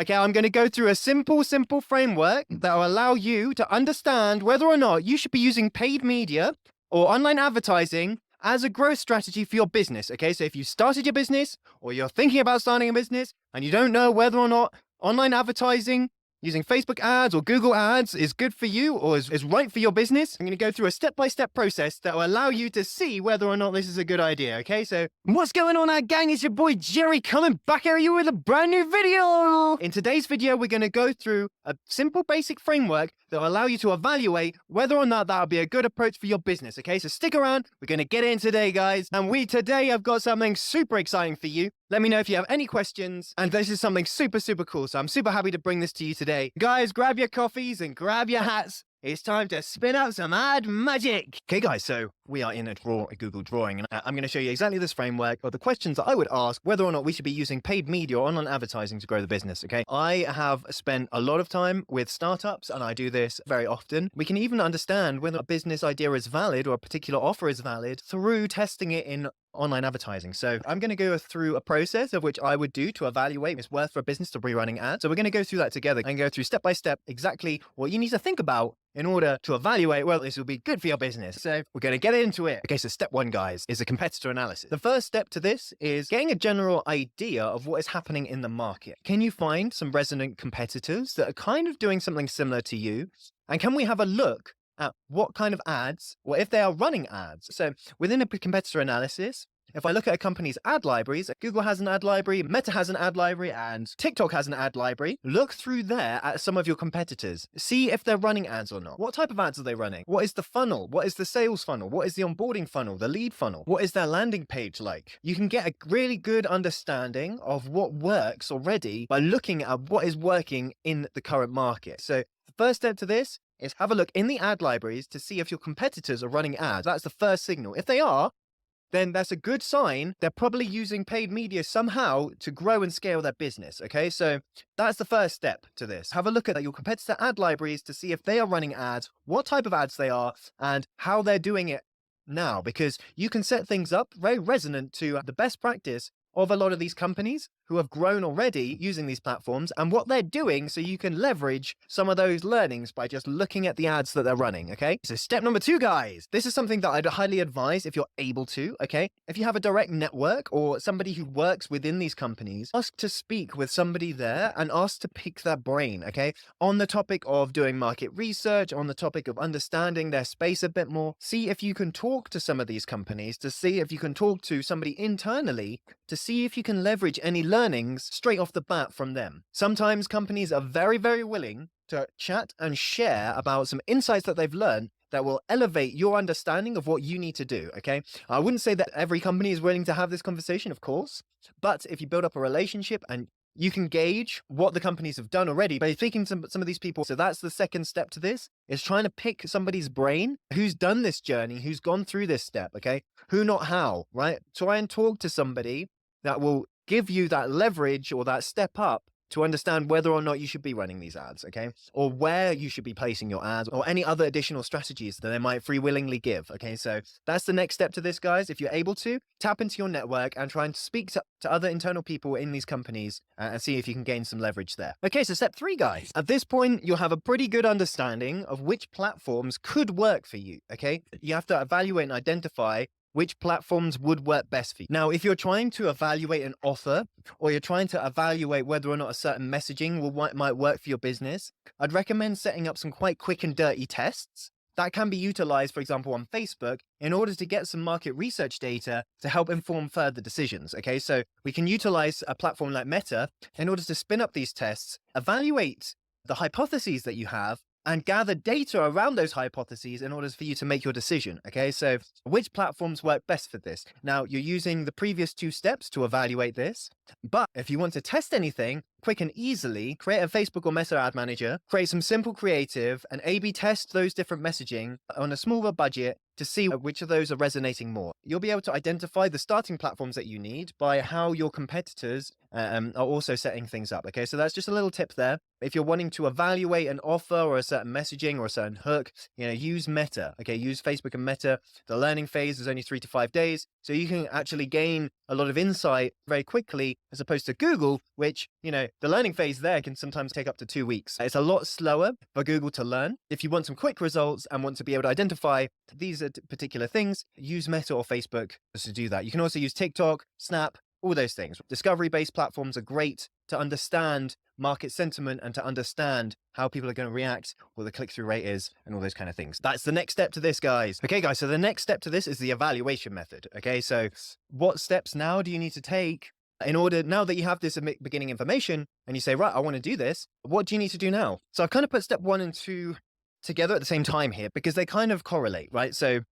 Okay, I'm going to go through a simple framework that will allow you to understand whether or not you should be using paid media or online advertising as a growth strategy for your business. Okay, so if you started your business or you're thinking about starting a business and you don't know whether or not online advertising using Facebook ads or Google ads is good for you or is right for your business, I'm going to go through a step-by-step process that will allow you to see whether or not this is a good idea, okay? So, what's going on, gang? It's your boy Jerry coming back at you with a brand new video! In today's video, we're going to go through a simple basic framework that will allow you to evaluate whether or not that will be a good approach for your business, okay? So stick around, we're going to get in today, guys. And today have got something super exciting for you. Let me know if you have any questions. And this is something super cool. So I'm super happy to bring this to you today. Guys, grab your coffees and grab your hats. It's time to spin out some ad magic. Okay, guys, so we are in a Google drawing, and I'm going to show you exactly this framework of the questions that I would ask whether or not we should be using paid media or online advertising to grow the business, okay? I have spent a lot of time with startups, and I do this very often. We can even understand whether a business idea is valid or a particular offer is valid through testing it in online advertising. So I'm going to go through a process of which I would do to evaluate if it's worth for a business to be running ads. So we're going to go through that together and go through step by step exactly what you need to think about in order to evaluate whether this will be good for your business. So we're going to get into it. Okay, so step one, guys, is a competitor analysis. The first step to this is getting a general idea of what is happening in the market. Can you find some resonant competitors that are kind of doing something similar to you? And can we have a look at what kind of ads, or if they are running ads? So within a competitor analysis, if I look at a company's ad libraries, Google has an ad library, Meta has an ad library, and TikTok has an ad library, look through there at some of your competitors. See if they're running ads or not. What type of ads are they running? What is the funnel? What is the sales funnel? What is the onboarding funnel? The lead funnel? What is their landing page like? You can get a really good understanding of what works already by looking at what is working in the current market. So the first step to this is have a look in the ad libraries to see if your competitors are running ads. That's the first signal. If they are, then that's a good sign they're probably using paid media somehow to grow and scale their business, okay? So that's the first step to this. Have a look at your competitor ad libraries to see if they are running ads, what type of ads they are, and how they're doing it now, because you can set things up very resonant to the best practice of a lot of these companies who have grown already using these platforms and what they're doing, so you can leverage some of those learnings by just looking at the ads that they're running, okay? So step number two, guys, this is something that I'd highly advise if you're able to, okay? If you have a direct network or somebody who works within these companies, ask to speak with somebody there and ask to pick their brain, okay? On the topic of doing market research, on the topic of understanding their space a bit more. See if you can talk to some of these companies, to see if you can talk to somebody internally, to see if you can leverage any learnings straight off the bat from them. Sometimes companies are very willing to chat and share about some insights that they've learned that will elevate your understanding of what you need to do, okay? I wouldn't say that every company is willing to have this conversation, of course, but if you build up a relationship and you can gauge what the companies have done already by speaking to some of these people. So that's the second step to this, is trying to pick somebody's brain who's done this journey, who's gone through this step, okay? Who, not how, right? Try and talk to somebody that will give you that leverage or that step up to understand whether or not you should be running these ads, okay? Or where you should be placing your ads, or any other additional strategies that they might free willingly give, okay? So that's the next step to this, guys. If you're able to, tap into your network and try and speak to other internal people in these companies and see if you can gain some leverage there. Okay, so step three, guys. At this point, you'll have a pretty good understanding of which platforms could work for you, okay? You have to evaluate and identify which platforms would work best for you. Now, if you're trying to evaluate an offer, or you're trying to evaluate whether or not a certain messaging might work for your business, I'd recommend setting up some quite quick and dirty tests that can be utilized, for example, on Facebook, in order to get some market research data to help inform further decisions, okay? So we can utilize a platform like Meta in order to spin up these tests, evaluate the hypotheses that you have, and gather data around those hypotheses in order for you to make your decision, okay? So which platforms work best for this? Now, you're using the previous two steps to evaluate this, but if you want to test anything quick and easily, create a Facebook or Meta ad manager, create some simple creative, and A/B test those different messaging on a smaller budget to see which of those are resonating more. You'll be able to identify the starting platforms that you need by how your competitors are also setting things up. Okay, so that's just a little tip there. If you're wanting to evaluate an offer or a certain messaging or a certain hook, use Meta. Okay, use Facebook and Meta. The learning phase is only 3 to 5 days, so you can actually gain a lot of insight very quickly, as opposed to Google, which, the learning phase there can sometimes take up to 2 weeks. It's a lot slower for Google to learn. If you want some quick results and want to be able to identify these particular things, use Meta or Facebook to do that. You can also use TikTok, Snap, all those things. Discovery-based platforms are great to understand market sentiment and to understand how people are going to react, what the click-through rate is, and all those kind of things. That's the next step to this, guys. Okay, guys, so the next step to this is the evaluation method. Okay, so what steps now do you need to take in order, now that you have this beginning information and you say, right, I want to do this, what do you need to do now? So I've kind of put step 1 and 2 together at the same time here because they kind of correlate, right? So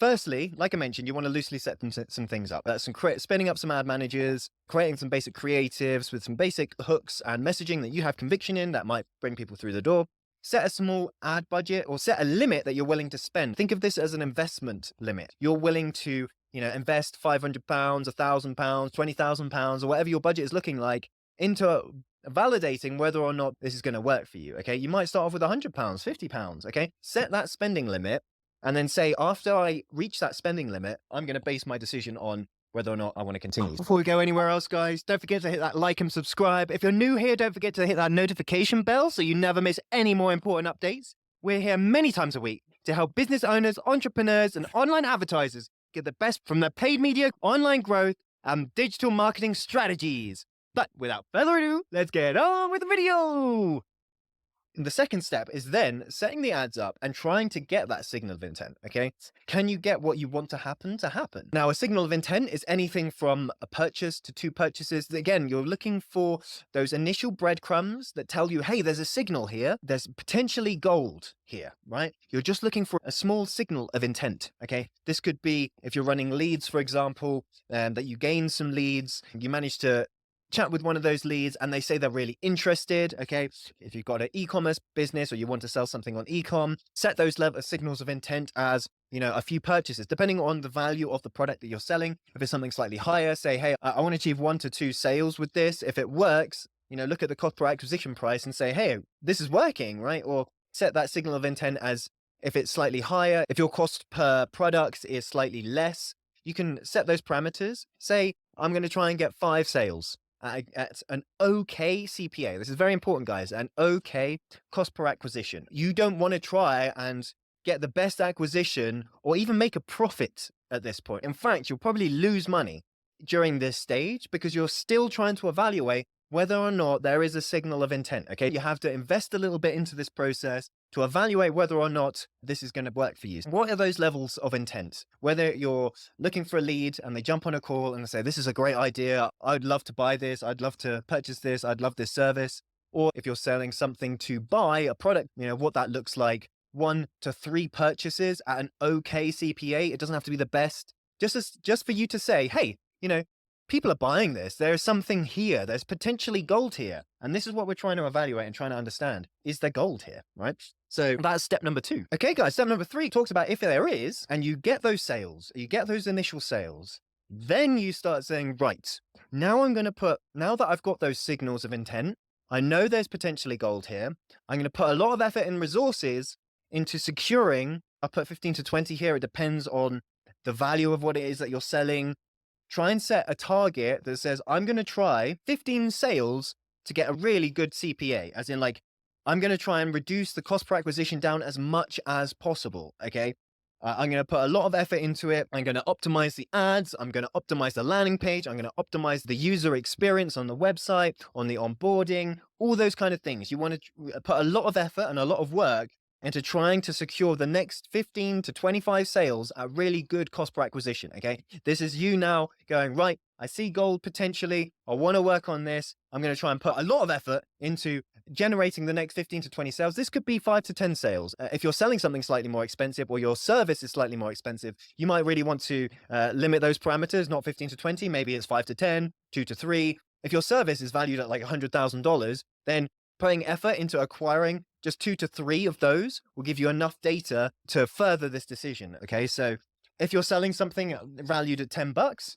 firstly, like I mentioned, you want to loosely set some things up. That's spinning up some ad managers, creating some basic creatives with some basic hooks and messaging that you have conviction in that might bring people through the door. Set a small ad budget or set a limit that you're willing to spend. Think of this as an investment limit. You're willing to, invest £500, £1,000, £20,000, or whatever your budget is looking like into validating whether or not this is going to work for you. Okay, you might start off with £100, £50. Okay, set that spending limit. And then say, after I reach that spending limit, I'm going to base my decision on whether or not I want to continue. Before we go anywhere else, guys, don't forget to hit that like and subscribe. If you're new here, don't forget to hit that notification bell so you never miss any more important updates. We're here many times a week to help business owners, entrepreneurs, and online advertisers get the best from their paid media, online growth, and digital marketing strategies. But without further ado, let's get on with the video. The second step is then setting the ads up and trying to get that signal of intent, okay? Can you get what you want to happen? Now, a signal of intent is anything from a purchase to 2 purchases. Again, you're looking for those initial breadcrumbs that tell you, hey, there's a signal here. There's potentially gold here, right? You're just looking for a small signal of intent, okay? This could be if you're running leads, for example, that you gain some leads, you manage to chat with one of those leads and they say they're really interested. Okay, if you've got an e-commerce business or you want to sell something on e-com, set those level of signals of intent as a few purchases depending on the value of the product that you're selling. If it's something slightly higher, say, hey, I want to achieve 1 to 2 sales with this. If it works, look at the cost per acquisition price and say, hey, this is working, right? Or set that signal of intent as if it's slightly higher, if your cost per product is slightly less, you can set those parameters. Say, I'm going to try and get 5 sales at an okay CPA. This is very important, guys. An okay cost per acquisition. You don't want to try and get the best acquisition or even make a profit at this point. In fact, you'll probably lose money during this stage because you're still trying to evaluate whether or not there is a signal of intent. Okay, you have to invest a little bit into this process to evaluate whether or not this is going to work for you. What are those levels of intent? Whether you're looking for a lead and they jump on a call and they say, this is a great idea, I'd love to buy this, I'd love to purchase this, I'd love this service. Or if you're selling something to buy a product, what that looks like, 1 to 3 purchases at an okay CPA. It doesn't have to be the best. Just for you to say, hey, people are buying this. There's something here. There's potentially gold here. And this is what we're trying to evaluate and trying to understand. Is there gold here, right? So that's step number 2. Okay, guys, step number 3 talks about if there is, and you get those sales, you get those initial sales, then you start saying, right, now that I've got those signals of intent, I know there's potentially gold here. I'm going to put a lot of effort and resources into securing, I'll put 15 to 20 here. It depends on the value of what it is that you're selling. Try and set a target that says, I'm going to try 15 sales to get a really good CPA, as in I'm going to try and reduce the cost per acquisition down as much as possible. Okay. I'm going to put a lot of effort into it. I'm going to optimize the ads. I'm going to optimize the landing page. I'm going to optimize the user experience on the website, on the onboarding, all those kind of things. You want to put a lot of effort and a lot of work into trying to secure the next 15 to 25 sales at really good cost per acquisition, okay? This is you now going, right, I see gold potentially. I want to work on this. I'm going to try and put a lot of effort into generating the next 15 to 20 sales. This could be 5 to 10 sales. If you're selling something slightly more expensive or your service is slightly more expensive, you might really want to limit those parameters, not 15 to 20. Maybe it's 5 to 10, 2 to 3. If your service is valued at $100,000, then putting effort into acquiring just 2 to 3 of those will give you enough data to further this decision. Okay. So if you're selling something valued at $10,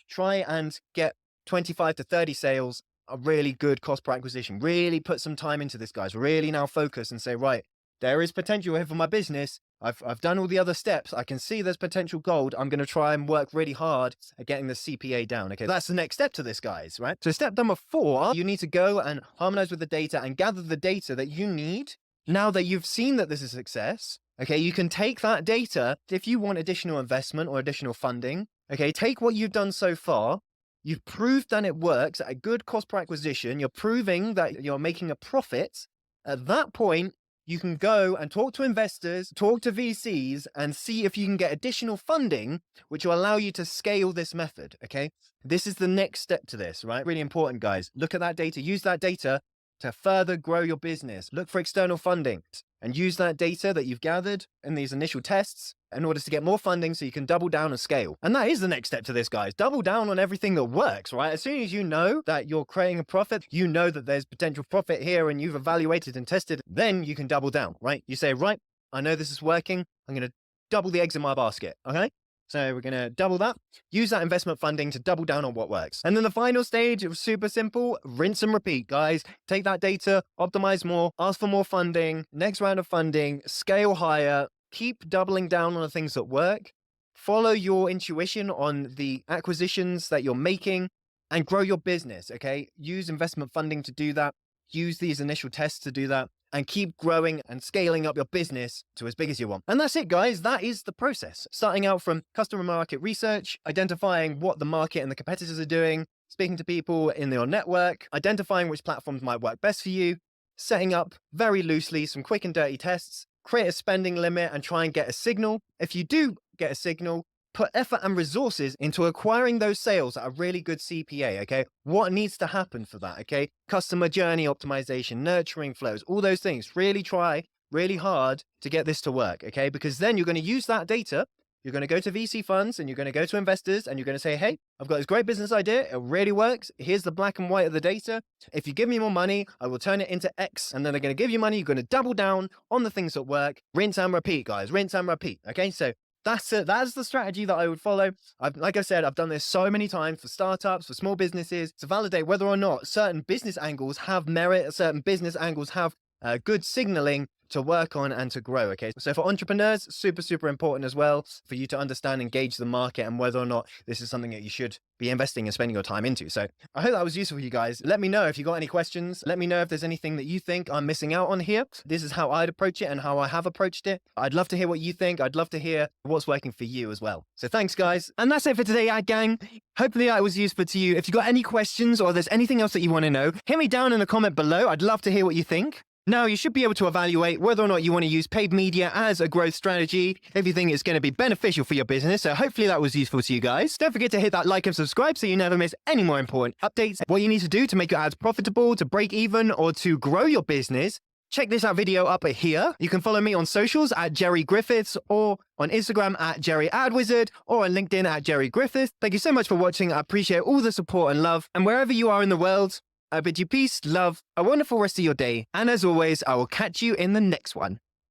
try and get 25 to 30 sales, a really good cost per acquisition. Really put some time into this, guys. Really now focus and say, right, there is potential here for my business. I've done all the other steps. I can see there's potential gold. I'm going to try and work really hard at getting the CPA down. Okay, that's the next step to this, guys, right? So step number 4, you need to go and harmonize with the data and gather the data that you need. Now that you've seen that this is a success, okay, you can take that data. If you want additional investment or additional funding, okay, take what you've done so far. You've proved that it works at a good cost per acquisition. You're proving that you're making a profit. At that point, you can go and talk to investors, talk to VCs, and see if you can get additional funding, which will allow you to scale this method, okay? This is the next step to this, right? Really important, guys. Look at that data. Use that data to further grow your business. Look for external funding and use that data that you've gathered in these initial tests in order to get more funding so you can double down and scale. And that is the next step to this, guys. Double down on everything that works, right? As soon as you know that you're creating a profit, you know that there's potential profit here and you've evaluated and tested, then you can double down, right? You say, right, I know this is working. I'm going to double the eggs in my basket, okay? So we're going to double that, use that investment funding to double down on what works. And then the final stage, it was super simple, rinse and repeat, guys. Take that data, optimize more, ask for more funding, next round of funding, scale higher, keep doubling down on the things that work, follow your intuition on the acquisitions that you're making and grow your business, okay? Use investment funding to do that. Use these initial tests to do that. And keep growing and scaling up your business to as big as you want. And that's it, guys. That is the process. Starting out from customer market research, identifying what the market and the competitors are doing, speaking to people in your network, identifying which platforms might work best for you, setting up very loosely some quick and dirty tests, create a spending limit and try and get a signal. If you do get a signal, put effort and resources into acquiring those sales at a really good CPA, okay? What needs to happen for that, okay? Customer journey optimization, nurturing flows, all those things. Really try really hard to get this to work, okay? Because then you're going to use that data. You're going to go to VC funds and you're going to go to investors and you're going to say, hey, I've got this great business idea. It really works. Here's the black and white of the data. If you give me more money, I will turn it into X. And then they're going to give you money. You're going to double down on the things that work. Rinse and repeat, guys. Rinse and repeat, okay? So that's it. That's the strategy that I would follow. Like I said, I've done this so many times for startups, for small businesses, to validate whether or not certain business angles have merit, certain business angles have good signaling to work on and to grow, okay? So for entrepreneurs, super, super important as well for you to understand and gauge the market and whether or not this is something that you should be investing and spending your time into. So I hope that was useful for you guys. Let me know if you got any questions. Let me know if there's anything that you think I'm missing out on here. This is how I'd approach it and how I have approached it. I'd love to hear what you think. I'd love to hear what's working for you as well. So thanks, guys. And that's it for today, ad gang. Hopefully that was useful to you. If you got any questions or there's anything else that you want to know, hit me down in the comment below. I'd love to hear what you think. Now, you should be able to evaluate whether or not you want to use paid media as a growth strategy, if you think it's going to be beneficial for your business. So hopefully that was useful to you guys. Don't forget to hit that like and subscribe so you never miss any more important updates. What you need to do to make your ads profitable, to break even, or to grow your business, check this out video up here. You can follow me on socials at Jerry Griffiths, or on Instagram at Jerry AdWizard, or on LinkedIn at Jerry Griffiths. Thank you so much for watching. I appreciate all the support and love. And wherever you are in the world, I bid you peace, love, a wonderful rest of your day, and as always, I will catch you in the next one.